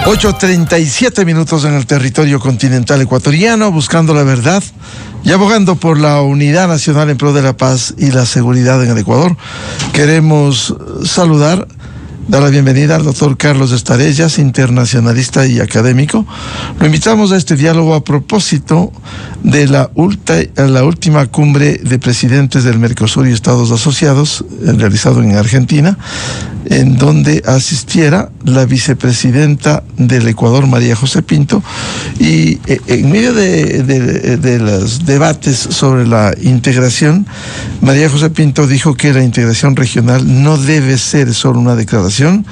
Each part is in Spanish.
8:37 en el territorio continental ecuatoriano, buscando la verdad y abogando por la unidad nacional en pro de la paz y la seguridad en el Ecuador. Queremos dar la bienvenida al doctor Carlos Estarellas, internacionalista y académico. Lo invitamos a este diálogo a propósito de la última cumbre de presidentes del Mercosur y Estados Asociados, realizado en Argentina, en donde asistiera la vicepresidenta del Ecuador, María José Pinto, y en medio de los debates sobre la integración, María José Pinto dijo que la integración regional no debe ser solo una declaración,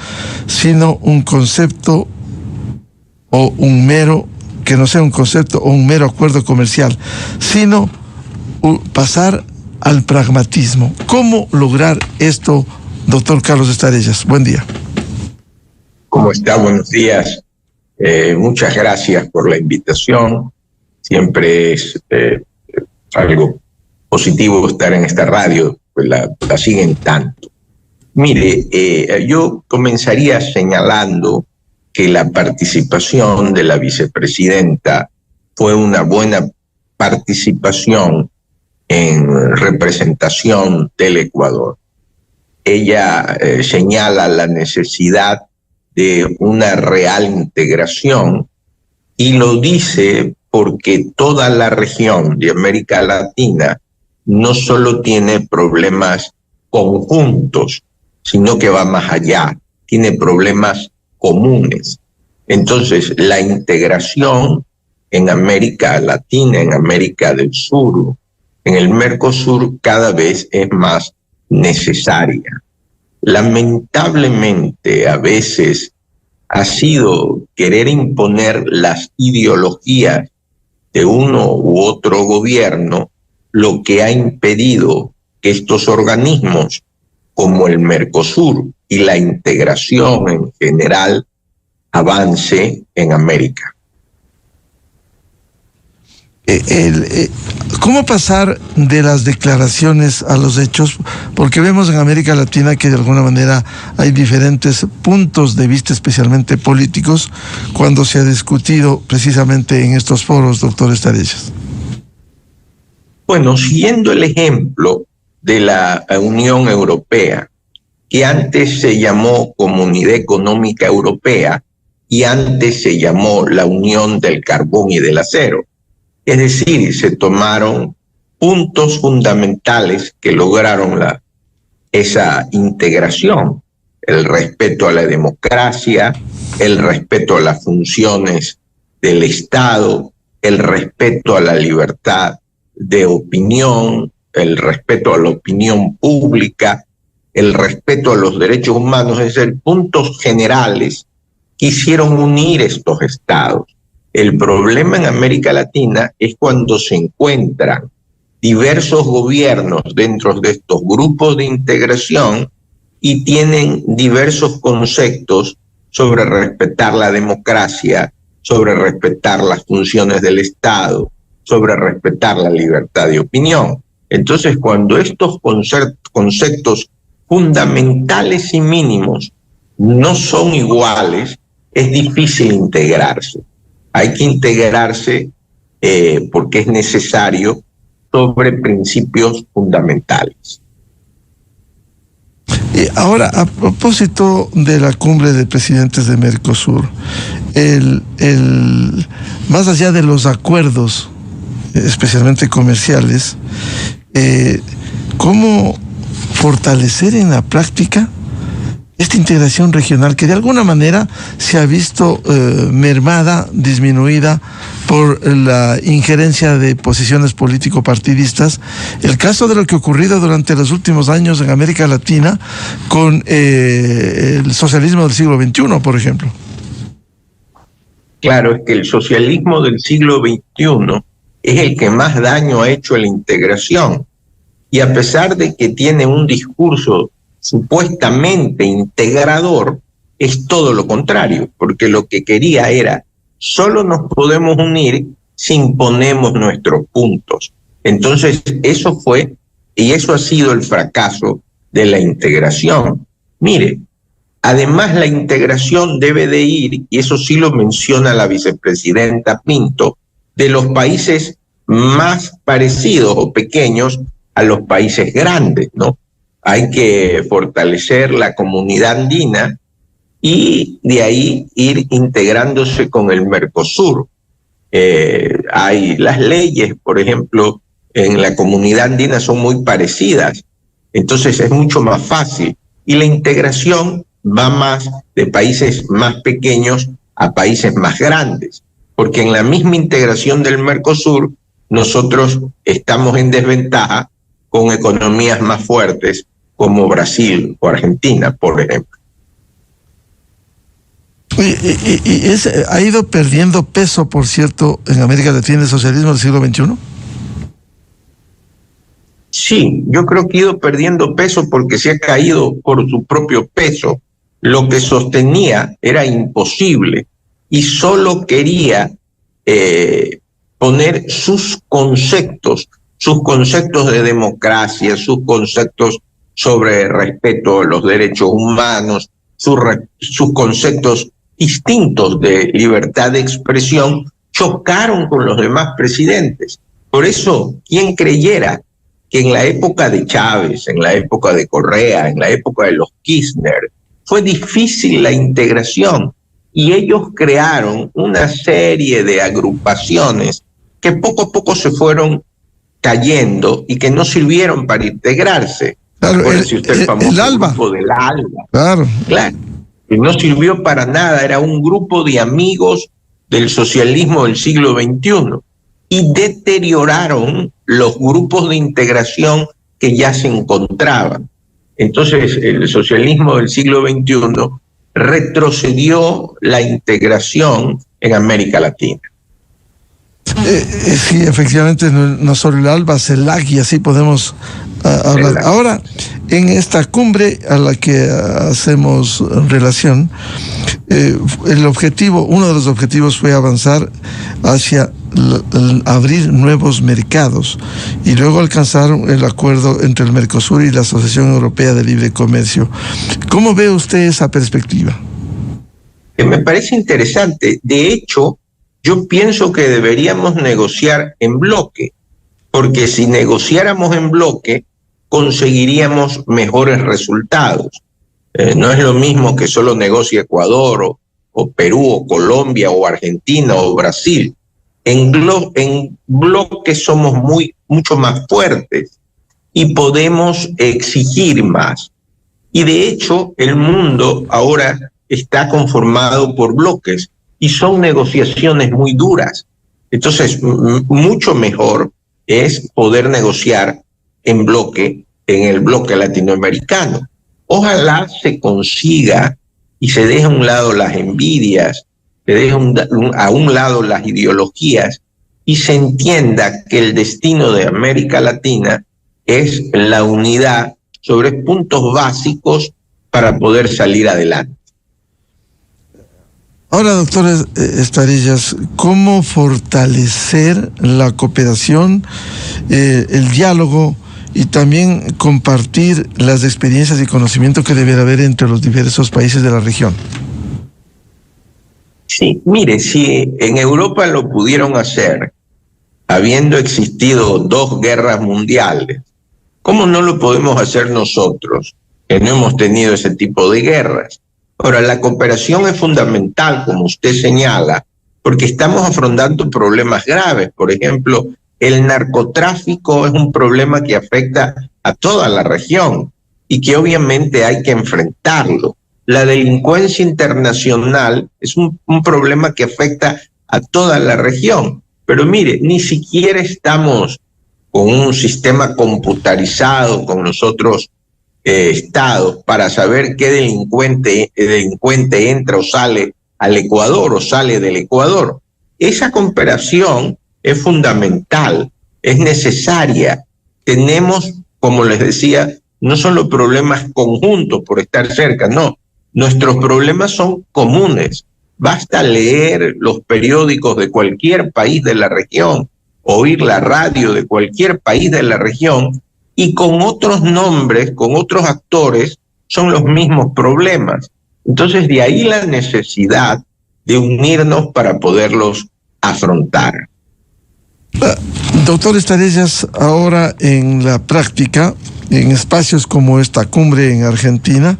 sino un concepto o un mero, que no sea un concepto o un mero acuerdo comercial, sino pasar al pragmatismo. ¿Cómo lograr esto, doctor Carlos Estarellas? Buen día. ¿Cómo está? Buenos días. Muchas gracias por la invitación. Siempre es algo positivo estar en esta radio, pues la siguen tanto. Mire, yo comenzaría señalando que la participación de la vicepresidenta fue una buena participación en representación del Ecuador. Ella señala la necesidad de una real integración y lo dice porque toda la región de América Latina no solo tiene problemas conjuntos, sino que va más allá, tiene problemas comunes. Entonces, la integración en América Latina, en América del Sur, en el Mercosur, cada vez es más necesaria. Lamentablemente, a veces ha sido querer imponer las ideologías de uno u otro gobierno lo que ha impedido que estos organismos como el Mercosur y la integración en general avance en América. ¿Cómo pasar de las declaraciones a los hechos? Porque vemos en América Latina que de alguna manera hay diferentes puntos de vista, especialmente políticos, cuando se ha discutido precisamente en estos foros, doctor Estarellas. Bueno, siguiendo el ejemplo de la Unión Europea, que antes se llamó Comunidad Económica Europea y antes se llamó la Unión del Carbón y del Acero. Es decir, se tomaron puntos fundamentales que lograron esa integración: el respeto a la democracia, el respeto a las funciones del Estado, el respeto a la libertad de opinión, el respeto a la opinión pública, el respeto a los derechos humanos. Es decir, puntos generales que hicieron unir estos estados. El problema en América Latina es cuando se encuentran diversos gobiernos dentro de estos grupos de integración y tienen diversos conceptos sobre respetar la democracia, sobre respetar las funciones del Estado, sobre respetar la libertad de opinión. Entonces, cuando estos conceptos fundamentales y mínimos no son iguales, es difícil integrarse. Hay que integrarse porque es necesario sobre principios fundamentales. Ahora, a propósito de la cumbre de presidentes de Mercosur, más allá de los acuerdos, especialmente comerciales, ¿cómo fortalecer en la práctica esta integración regional que de alguna manera se ha visto mermada, disminuida por la injerencia de posiciones político-partidistas? El caso de lo que ha ocurrido durante los últimos años en América Latina con el socialismo del siglo XXI, por ejemplo. Claro, es que el socialismo del siglo XXI es el que más daño ha hecho a la integración. Y a pesar de que tiene un discurso supuestamente integrador, es todo lo contrario, porque lo que quería era: solo nos podemos unir si imponemos nuestros puntos. Entonces, eso fue, y eso ha sido el fracaso de la integración. Mire, Además, la integración debe de ir, y eso sí lo menciona la vicepresidenta Pinto, de los países más parecidos o pequeños a los países grandes, ¿no? Hay que fortalecer la comunidad andina y de ahí ir integrándose con el Mercosur. Hay las leyes, por ejemplo, en la comunidad andina son muy parecidas, entonces es mucho más fácil. Y la integración va más de países más pequeños a países más grandes, porque en la misma integración del Mercosur nosotros estamos en desventaja con economías más fuertes como Brasil o Argentina, por ejemplo. ¿Ha ido perdiendo peso, por cierto, en América Latina el socialismo del siglo XXI? Sí, yo creo que ha ido perdiendo peso porque se ha caído por su propio peso. Lo que sostenía era imposible y solo quería poner sus conceptos de democracia, sus conceptos sobre respeto a los derechos humanos, sus conceptos distintos de libertad de expresión, chocaron con los demás presidentes. Por eso, quien creyera que en la época de Chávez, en la época de Correa, en la época de los Kirchner, fue difícil la integración y ellos crearon una serie de agrupaciones que poco a poco se fueron cayendo y que no sirvieron para integrarse. Claro, Acuérdese usted el famoso el ALBA. grupo del ALBA. Claro. Que no sirvió para nada, era un grupo de amigos del socialismo del siglo XXI y deterioraron los grupos de integración que ya se encontraban. Entonces, el socialismo del siglo XXI retrocedió la integración en América Latina. Sí, efectivamente, no solo el ALBA, CELAC, y así podemos hablar. Ahora, en esta cumbre a la que hacemos relación, uno de los objetivos fue avanzar hacia abrir nuevos mercados y luego alcanzar el acuerdo entre el Mercosur y la Asociación Europea de Libre Comercio. ¿Cómo ve usted esa perspectiva? Me parece interesante. De hecho, yo pienso que deberíamos negociar en bloque, porque si negociáramos en bloque, conseguiríamos mejores resultados. No es lo mismo que solo negocie Ecuador o Perú o Colombia o Argentina o Brasil. En bloque somos mucho más fuertes y podemos exigir más. Y de hecho, el mundo ahora está conformado por bloques y son negociaciones muy duras. Entonces, mucho mejor es poder negociar en bloque, en el bloque latinoamericano. Ojalá se consiga y se deje a un lado las envidias, se deje a un lado las ideologías y se entienda que el destino de América Latina es la unidad sobre puntos básicos para poder salir adelante. Ahora, doctor Estarillas, ¿cómo fortalecer la cooperación, el diálogo y también compartir las experiencias y conocimiento que debería haber entre los diversos países de la región? Sí, mire, si en Europa lo pudieron hacer, habiendo existido 2 guerras mundiales, ¿cómo no lo podemos hacer nosotros, que no hemos tenido ese tipo de guerras? Ahora, la cooperación es fundamental, como usted señala, porque estamos afrontando problemas graves. Por ejemplo, el narcotráfico es un problema que afecta a toda la región y que obviamente hay que enfrentarlo. La delincuencia internacional es un problema que afecta a toda la región. Pero mire, ni siquiera estamos con un sistema computarizado con nosotros estados para saber qué delincuente entra o sale al Ecuador o sale del Ecuador. Esa cooperación es fundamental, es necesaria. Tenemos, como les decía, no solo problemas conjuntos por estar cerca, no. Nuestros problemas son comunes. Basta leer los periódicos de cualquier país de la región, oír la radio de cualquier país de la región, y con otros nombres, con otros actores, son los mismos problemas. Entonces, de ahí la necesidad de unirnos para poderlos afrontar. Doctor Estarellas, ahora en la práctica, en espacios como esta cumbre en Argentina,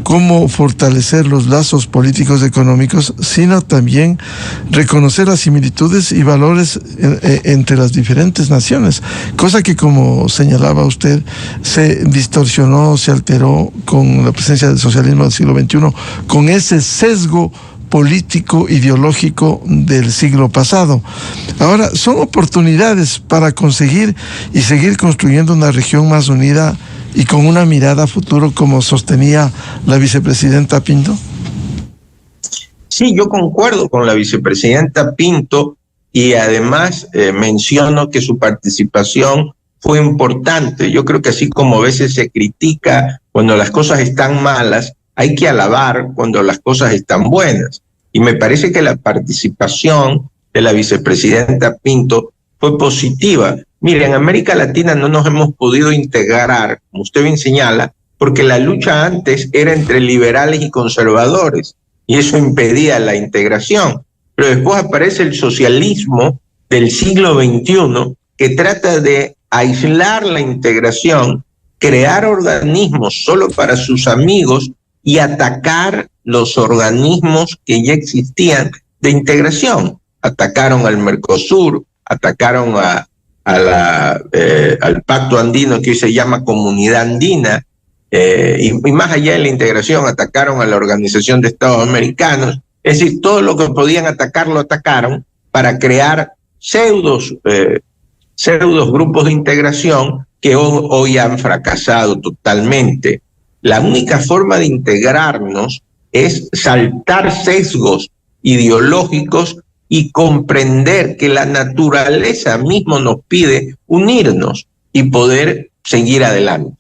cómo fortalecer los lazos políticos económicos, sino también reconocer las similitudes y valores entre las diferentes naciones, cosa que, como señalaba usted, se distorsionó, se alteró con la presencia del socialismo del siglo XXI, con ese sesgo político ideológico del siglo pasado. Ahora, son oportunidades para conseguir y seguir construyendo una región más unida y con una mirada a futuro, como sostenía la vicepresidenta Pinto. Sí, yo concuerdo con la vicepresidenta Pinto y además menciono que su participación fue importante. Yo creo que así como a veces se critica cuando las cosas están malas, hay que alabar cuando las cosas están buenas. Y me parece que la participación de la vicepresidenta Pinto fue positiva. Mire, en América Latina no nos hemos podido integrar, como usted bien señala, porque la lucha antes era entre liberales y conservadores, y eso impedía la integración. Pero después aparece el socialismo del siglo XXI, que trata de aislar la integración, crear organismos solo para sus amigos y atacar los organismos que ya existían de integración. Atacaron al Mercosur, atacaron al Pacto Andino, que hoy se llama Comunidad Andina, y más allá de la integración, atacaron a la Organización de Estados Americanos. Es decir, todo lo que podían atacar lo atacaron para crear pseudos grupos de integración que hoy han fracasado totalmente. La única forma de integrarnos es saltar sesgos ideológicos y comprender que la naturaleza mismo nos pide unirnos y poder seguir adelante.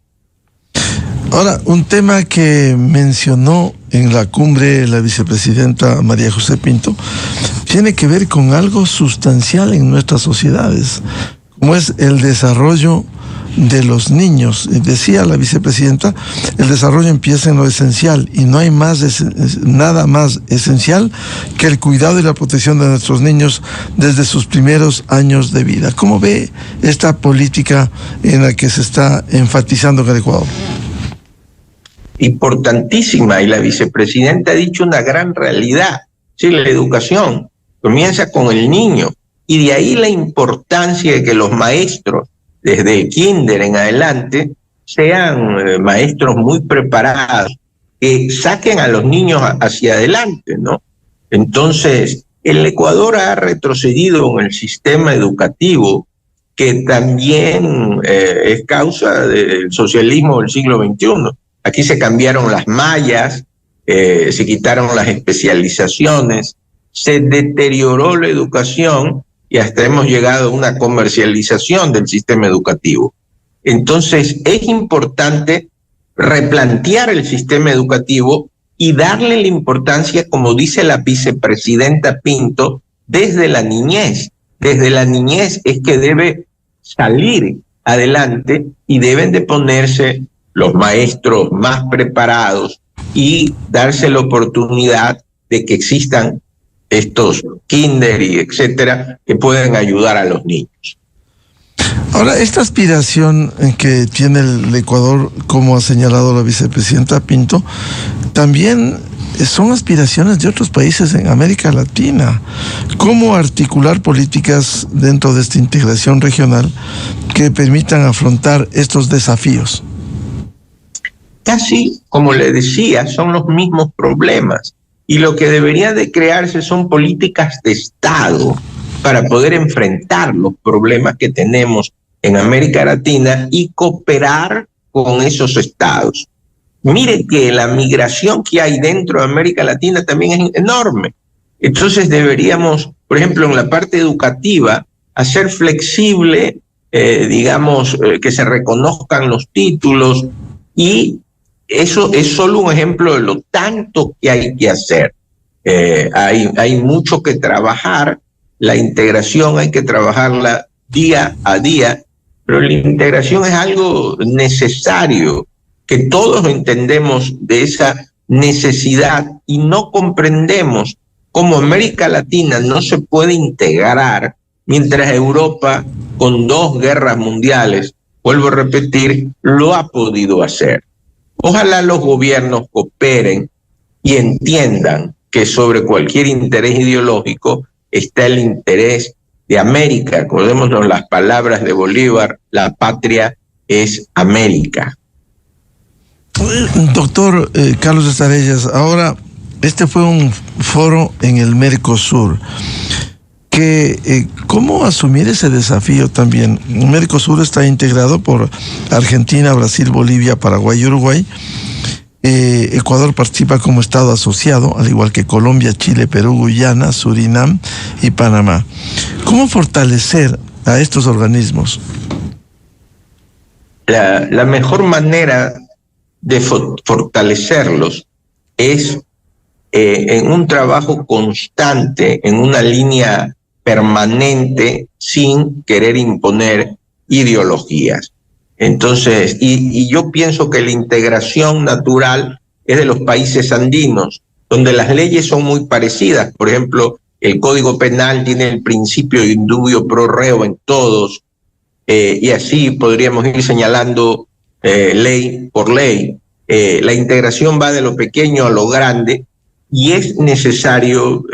Ahora, un tema que mencionó en la cumbre la vicepresidenta María José Pinto tiene que ver con algo sustancial en nuestras sociedades, como es el desarrollo de los niños. Decía la vicepresidenta, el desarrollo empieza en lo esencial y no hay nada más esencial que el cuidado y la protección de nuestros niños desde sus primeros años de vida. ¿Cómo ve esta política en la que se está enfatizando en el Ecuador? Importantísima, y la vicepresidenta ha dicho una gran realidad. Sí, la educación comienza con el niño, y de ahí la importancia de que los maestros desde el kinder en adelante sean maestros muy preparados, que saquen a los niños hacia adelante, ¿no? Entonces, el Ecuador ha retrocedido en el sistema educativo, que también es causa del socialismo del siglo XXI. Aquí se cambiaron las mallas, se quitaron las especializaciones, se deterioró la educación y hasta hemos llegado a una comercialización del sistema educativo. Entonces, es importante replantear el sistema educativo y darle la importancia, como dice la vicepresidenta Pinto, desde la niñez. Desde la niñez es que debe salir adelante y deben de ponerse los maestros más preparados y darse la oportunidad de que existan estos kinder y etcétera, que pueden ayudar a los niños. Ahora, esta aspiración que tiene el Ecuador, como ha señalado la vicepresidenta Pinto, también son aspiraciones de otros países en América Latina. ¿Cómo articular políticas dentro de esta integración regional que permitan afrontar estos desafíos? Casi, como le decía, son los mismos problemas. Y lo que debería de crearse son políticas de Estado para poder enfrentar los problemas que tenemos en América Latina y cooperar con esos estados. Mire que la migración que hay dentro de América Latina también es enorme. Entonces deberíamos, por ejemplo, en la parte educativa, hacer flexible, que se reconozcan los títulos, y eso es solo un ejemplo de lo tanto que hay que hacer. Hay mucho que trabajar. La integración hay que trabajarla día a día, pero la integración es algo necesario, que todos entendemos de esa necesidad y no comprendemos cómo América Latina no se puede integrar mientras Europa, con 2 guerras mundiales, vuelvo a repetir, lo ha podido hacer. Ojalá los gobiernos cooperen y entiendan que sobre cualquier interés ideológico está el interés de América. Acordémonos las palabras de Bolívar: la patria es América. Doctor Carlos Estarellas, ahora este fue un foro en el Mercosur. ¿Cómo asumir ese desafío también? El Mercosur está integrado por Argentina, Brasil, Bolivia, Paraguay y Uruguay. Ecuador participa como estado asociado, al igual que Colombia, Chile, Perú, Guyana, Surinam y Panamá. ¿Cómo fortalecer a estos organismos? La mejor manera de fortalecerlos es en un trabajo constante, en una línea permanente, sin querer imponer ideologías. Entonces, y yo pienso que la integración natural es de los países andinos, donde las leyes son muy parecidas. Por ejemplo, el Código Penal tiene el principio de indubio pro reo en todos, y así podríamos ir señalando ley por ley. La integración va de lo pequeño a lo grande y es necesario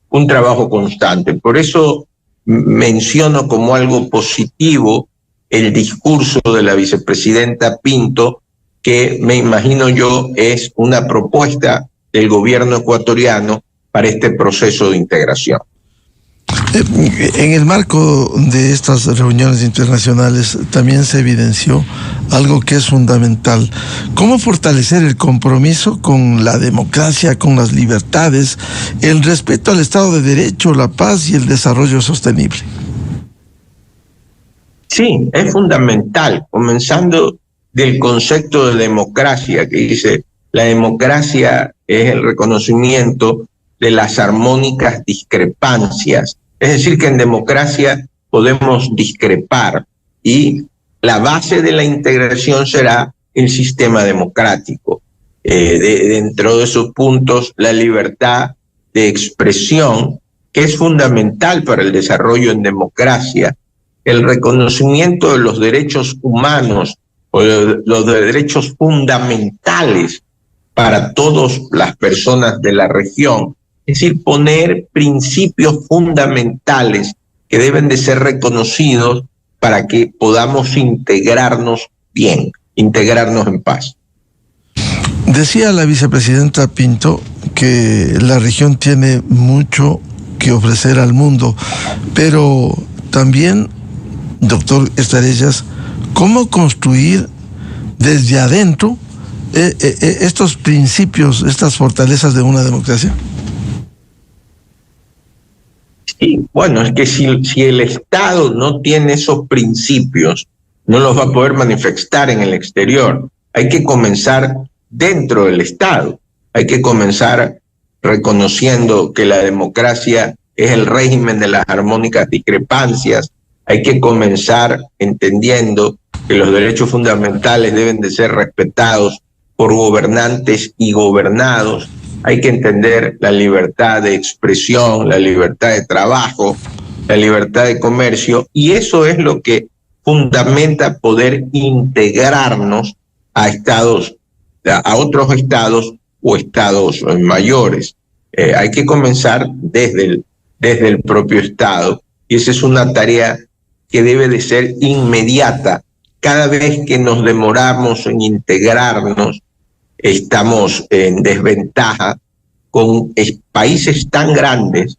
un trabajo constante. Por eso menciono como algo positivo el discurso de la vicepresidenta Pinto, que me imagino yo es una propuesta del gobierno ecuatoriano para este proceso de integración. En el marco de estas reuniones internacionales también se evidenció algo que es fundamental: cómo fortalecer el compromiso con la democracia, con las libertades, el respeto al Estado de Derecho, la paz y el desarrollo sostenible. Sí, es fundamental, comenzando del concepto de democracia, que dice: la democracia es el reconocimiento de las armónicas discrepancias. Es decir, que en democracia podemos discrepar y la base de la integración será el sistema democrático. Dentro de esos puntos, la libertad de expresión, que es fundamental para el desarrollo en democracia, el reconocimiento de los derechos humanos o de los derechos fundamentales para todas las personas de la región. Es decir, poner principios fundamentales que deben de ser reconocidos para que podamos integrarnos bien, integrarnos en paz. Decía la vicepresidenta Pinto que la región tiene mucho que ofrecer al mundo, pero también, doctor Estarellas, ¿cómo construir desde adentro estos principios, estas fortalezas de una democracia? Sí, bueno, es que si el Estado no tiene esos principios, no los va a poder manifestar en el exterior. Hay que comenzar dentro del Estado. Hay que comenzar reconociendo que la democracia es el régimen de las armónicas discrepancias. Hay que comenzar entendiendo que los derechos fundamentales deben de ser respetados por gobernantes y gobernados. Hay que entender la libertad de expresión, la libertad de trabajo, la libertad de comercio, y eso es lo que fundamenta poder integrarnos a estados, a otros estados o estados mayores. Hay que comenzar desde el propio Estado, y esa es una tarea que debe de ser inmediata. Cada vez que nos demoramos en integrarnos, estamos en desventaja con países tan grandes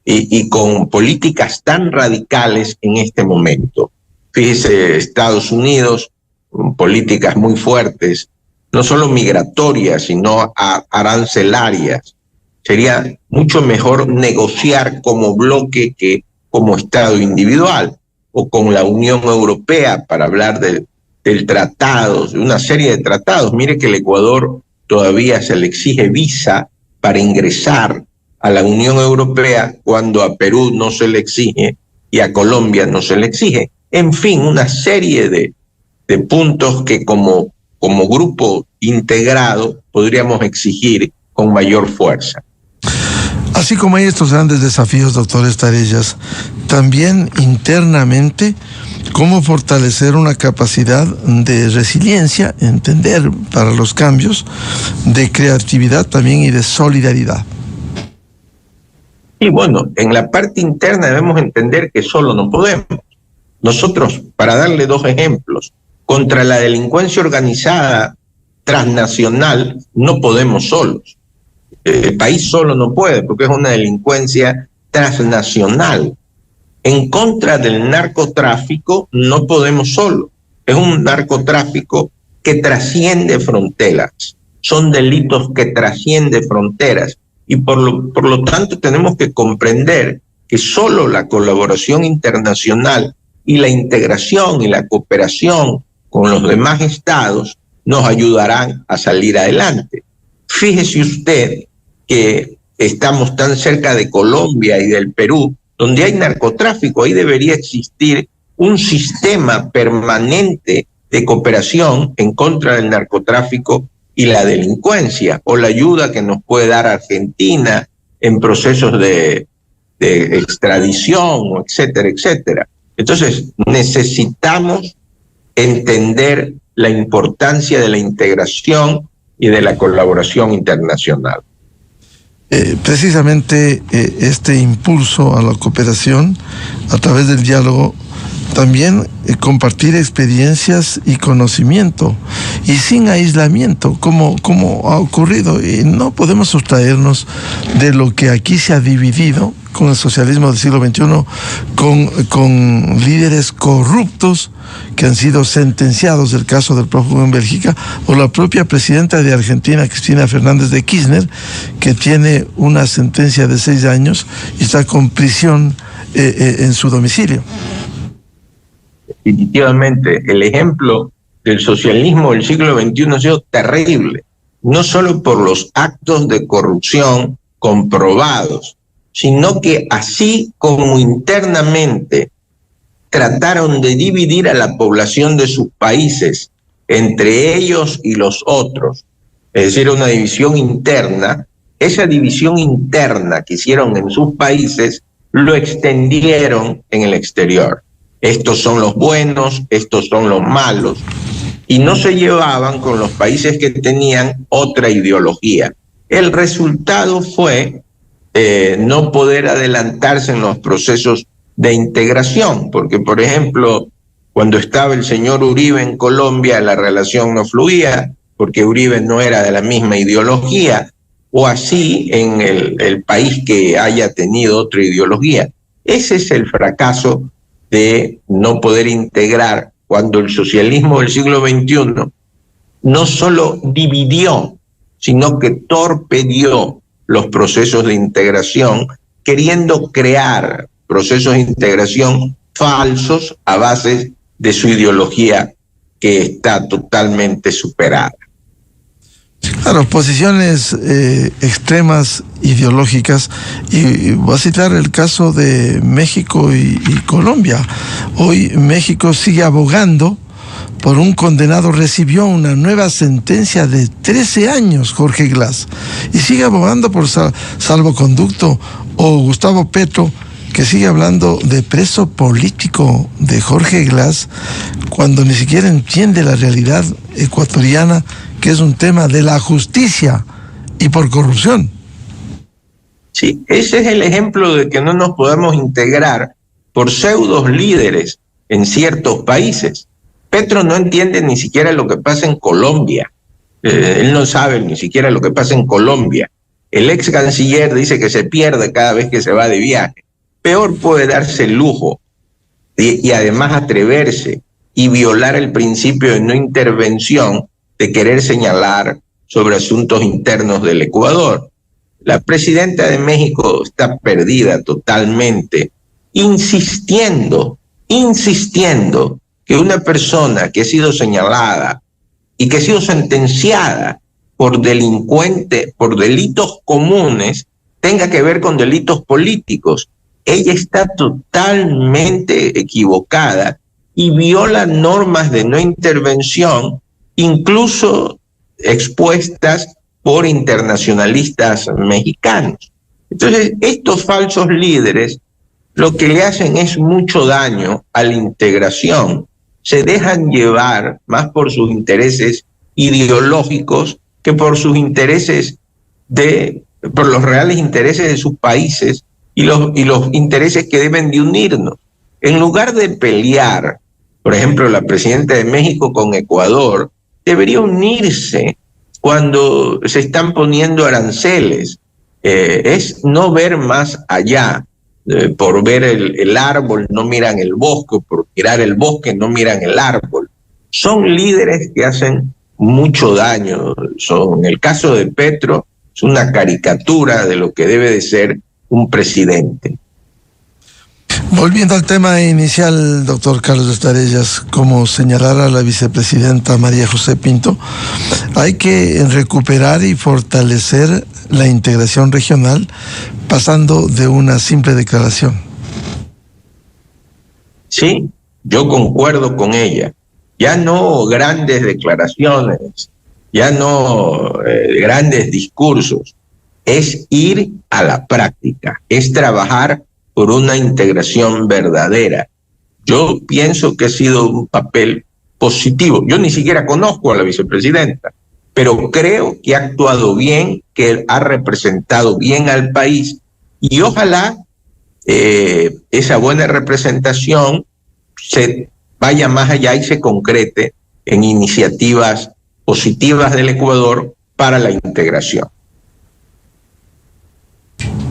y con políticas tan radicales en este momento. Fíjese, Estados Unidos, con políticas muy fuertes, no solo migratorias, sino arancelarias. Sería mucho mejor negociar como bloque que como Estado individual, o con la Unión Europea para hablar del tratado, de una serie de tratados. Mire que el Ecuador todavía se le exige visa para ingresar a la Unión Europea, cuando a Perú no se le exige y a Colombia no se le exige. En fin, una serie de puntos que como grupo integrado, podríamos exigir con mayor fuerza. Así como hay estos grandes desafíos, doctor Estarellas, también internamente, cómo fortalecer una capacidad de resiliencia, entender para los cambios, de creatividad también y de solidaridad. Y bueno, en la parte interna debemos entender que solo no podemos. Nosotros, para darle dos ejemplos, contra la delincuencia organizada transnacional no podemos solos. El país solo no puede porque es una delincuencia transnacional. En contra del narcotráfico no podemos solos. Es un narcotráfico que trasciende fronteras. Son delitos que trascienden fronteras. Y por lo tanto tenemos que comprender que solo la colaboración internacional y la integración y la cooperación con los demás estados nos ayudarán a salir adelante. Fíjese usted que estamos tan cerca de Colombia y del Perú, donde hay narcotráfico. Ahí debería existir un sistema permanente de cooperación en contra del narcotráfico y la delincuencia, o la ayuda que nos puede dar Argentina en procesos de extradición, etcétera, etcétera. Entonces, necesitamos entender la importancia de la integración y de la colaboración internacional. Precisamente este impulso a la cooperación a través del diálogo, también compartir experiencias y conocimiento, y sin aislamiento, como ha ocurrido. Y no podemos sustraernos de lo que aquí se ha dividido con el socialismo del siglo XXI, con líderes corruptos que han sido sentenciados, el caso del prófugo en Bélgica, o la propia presidenta de Argentina, Cristina Fernández de Kirchner, que tiene una sentencia de 6 años y está con prisión en su domicilio. Definitivamente, el ejemplo del socialismo del siglo XXI ha sido terrible, no solo por los actos de corrupción comprobados, sino que así como internamente trataron de dividir a la población de sus países entre ellos y los otros, es decir, una división interna, esa división interna que hicieron en sus países lo extendieron en el exterior. Estos son los buenos, estos son los malos, y no se llevaban con los países que tenían otra ideología. El resultado fue no poder adelantarse en los procesos de integración, porque, por ejemplo, cuando estaba el señor Uribe en Colombia, la relación no fluía, porque Uribe no era de la misma ideología, o así en el país que haya tenido otra ideología. Ese es el fracaso de no poder integrar, cuando el socialismo del siglo XXI no solo dividió, sino que torpedió los procesos de integración, queriendo crear procesos de integración falsos a base de su ideología que está totalmente superada. Claro, posiciones extremas ideológicas, y voy a citar el caso de México y Colombia. Hoy México sigue abogando por un condenado, recibió una nueva sentencia de 13 años, Jorge Glass, y sigue abogando por salvoconducto, o Gustavo Petro, que sigue hablando de preso político de Jorge Glass, cuando ni siquiera entiende la realidad ecuatoriana, que es un tema de la justicia y por corrupción. Sí, ese es el ejemplo de que no nos podemos integrar por pseudos líderes en ciertos países. Petro no entiende ni siquiera lo que pasa en Colombia. Él no sabe ni siquiera lo que pasa en Colombia. El ex canciller dice que se pierde cada vez que se va de viaje. Peor puede darse el lujo y además atreverse y violar el principio de no intervención, de querer señalar sobre asuntos internos del Ecuador. La presidenta de México está perdida totalmente, insistiendo que una persona que ha sido señalada y que ha sido sentenciada por delitos comunes tenga que ver con delitos políticos. Ella está totalmente equivocada y viola normas de no intervención, incluso expuestas por internacionalistas mexicanos. Entonces, estos falsos líderes lo que le hacen es mucho daño a la integración. Se dejan llevar más por sus intereses ideológicos que por sus intereses por los reales intereses de sus países y los intereses que deben de unirnos. En lugar de pelear, por ejemplo, la presidenta de México con Ecuador, debería unirse cuando se están poniendo aranceles. Es no ver más allá. Por ver el árbol no miran el bosque, por mirar el bosque no miran el árbol. Son líderes que hacen mucho daño. En el caso de Petro, es una caricatura de lo que debe de ser un presidente. Volviendo al tema inicial, doctor Carlos Estarellas, como señalara la vicepresidenta María José Pinto, hay que recuperar y fortalecer la integración regional pasando de una simple declaración. Sí, yo concuerdo con ella. Ya no grandes declaraciones, ya no grandes discursos, es ir a la práctica, es trabajar por una integración verdadera. Yo pienso que ha sido un papel positivo. Yo ni siquiera conozco a la vicepresidenta, pero creo que ha actuado bien, que ha representado bien al país y ojalá esa buena representación se vaya más allá y se concrete en iniciativas positivas del Ecuador para la integración.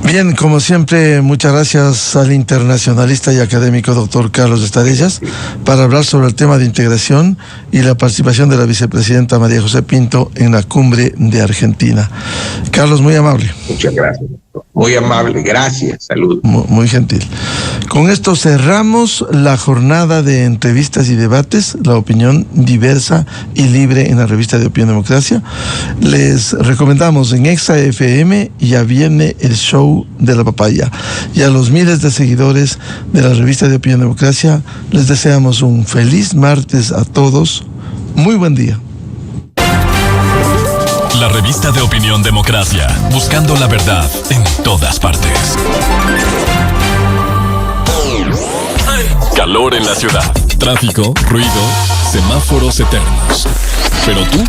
Bien, como siempre, muchas gracias al internacionalista y académico doctor Carlos Estarellas para hablar sobre el tema de integración y la participación de la vicepresidenta María José Pinto en la cumbre de Argentina. Carlos, muy amable. Muchas gracias, doctor. Muy amable, gracias, saludos. Muy gentil. Con esto cerramos la jornada de entrevistas y debates, la opinión diversa y libre en la revista de Opinión Democracia. Les recomendamos en Exa FM, ya viene el show de la papaya. Y a los miles de seguidores de la revista de Opinión Democracia, les deseamos un feliz martes a todos. Muy buen día. La revista de Opinión Democracia, buscando la verdad en todas partes. Calor en la ciudad, tráfico, ruido, semáforos eternos. Pero tú